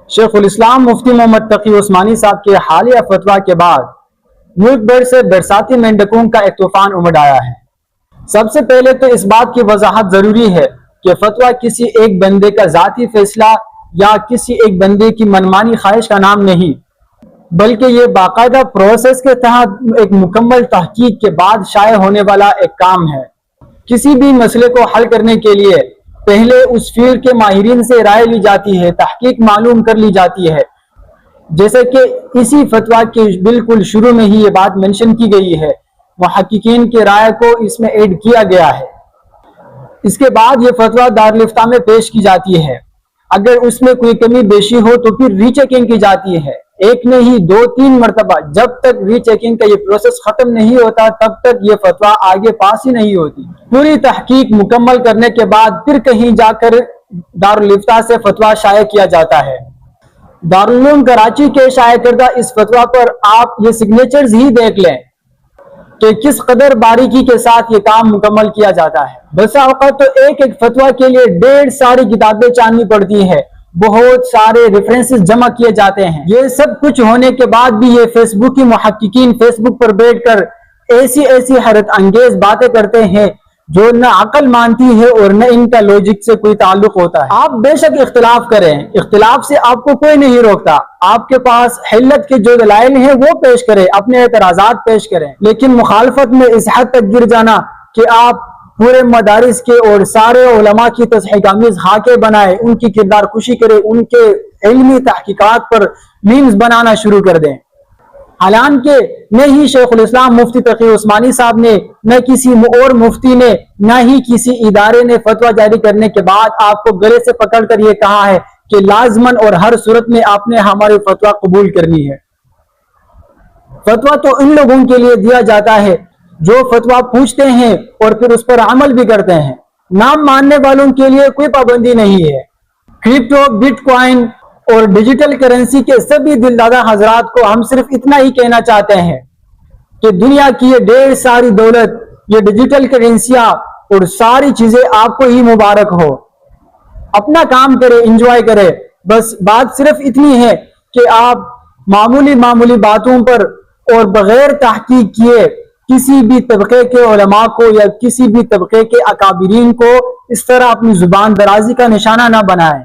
شیخ الاسلام مفتی محمد تقی عثمانی صاحب کے حالیہ فتویٰ کے بعد ملک بھر سے برساتی مینڈکوں کا ایک طوفان امڑ آیا ہے۔ سب سے پہلے تو اس بات کی وضاحت ضروری ہے کہ فتویٰ کسی ایک بندے کا ذاتی فیصلہ یا کسی ایک بندے کی منمانی خواہش کا نام نہیں، بلکہ یہ باقاعدہ پروسیس کے تحت ایک مکمل تحقیق کے بعد شائع ہونے والا ایک کام ہے۔ کسی بھی مسئلے کو حل کرنے کے لیے پہلے اس فیلڈ کے ماہرین سے رائے لی جاتی ہے، تحقیق معلوم کر لی جاتی ہے، جیسے کہ اسی فتویٰ کے بالکل شروع میں ہی یہ بات منشن کی گئی ہے، محققین کی رائے کو اس میں ایڈ کیا گیا ہے۔ اس کے بعد یہ فتویٰ دارالفتہ میں پیش کی جاتی ہے۔ اگر اس میں کوئی کمی بیشی ہو تو پھر ری چیکنگ کی جاتی ہے، ایک نہیں 2-3 مرتبہ۔ جب تک ری چیکنگ کا یہ پروسیس ختم نہیں ہوتا تب تک یہ فتویٰ آگے پاس ہی نہیں ہوتی۔ پوری تحقیق مکمل کرنے کے بعد پھر کہیں جا کر دارالفتہ سے فتویٰ شائع کیا جاتا ہے۔ دارالعلوم کراچی کے شائع کردہ اس فتویٰ پر آپ یہ سگنیچرز ہی دیکھ لیں کہ کس قدر باریکی کے ساتھ یہ کام مکمل کیا جاتا ہے۔ بسا اوقات تو ایک ایک فتویٰ کے لیے 1.5 ساری کتابیں چاننی پڑتی ہے، بہت سارے ریفرنسز جمع کیے جاتے ہیں۔ یہ سب کچھ ہونے کے بعد بھی یہ فیس بک کی محققین فیس بک پر بیٹھ کر ایسی حیرت انگیز باتیں کرتے ہیں جو نہ عقل مانتی ہے اور نہ ان کا لوجک سے کوئی تعلق ہوتا ہے۔ آپ بے شک اختلاف کریں، اختلاف سے آپ کو کوئی نہیں روکتا، آپ کے پاس حلت کے جو دلائل ہیں وہ پیش کریں، اپنے اعتراضات پیش کریں، لیکن مخالفت میں اس حد تک گر جانا کہ آپ پورے مدارس کے اور سارے علماء کی تضحیک‌آمیز خاکے بنائیں، ان کی کردار کشی کریں، ان کے علمی تحقیقات پر میمز بنانا شروع کر دیں۔ حالانکہ نہ ہی شیخ الاسلام مفتی تقی عثمانی صاحب نے، نہ کسی اور مفتی نے، نہ ہی کسی ادارے نے فتویٰ جاری کرنے کے بعد آپ کو گلے سے پکڑ کر یہ کہا ہے کہ لازماً اور ہر صورت میں آپ نے ہماری فتویٰ قبول کرنی ہے۔ فتویٰ تو ان لوگوں کے لیے دیا جاتا ہے جو فتویٰ پوچھتے ہیں اور پھر اس پر عمل بھی کرتے ہیں۔ نام ماننے والوں کے لیے کوئی پابندی نہیں ہے۔ کرپٹو، بٹ کوائن اور ڈیجیٹل کرنسی کے سبھی دلدادہ حضرات کو ہم صرف اتنا ہی کہنا چاہتے ہیں کہ دنیا کی یہ 1.5 ساری دولت، یہ ڈیجیٹل کرنسیاں اور ساری چیزیں آپ کو ہی مبارک ہو۔ اپنا کام کرے، انجوائے کرے۔ بس بات صرف اتنی ہے کہ آپ معمولی باتوں پر اور بغیر تحقیق کیے کسی بھی طبقے کے علماء کو یا کسی بھی طبقے کے اکابرین کو اس طرح اپنی زبان درازی کا نشانہ نہ بنائیں۔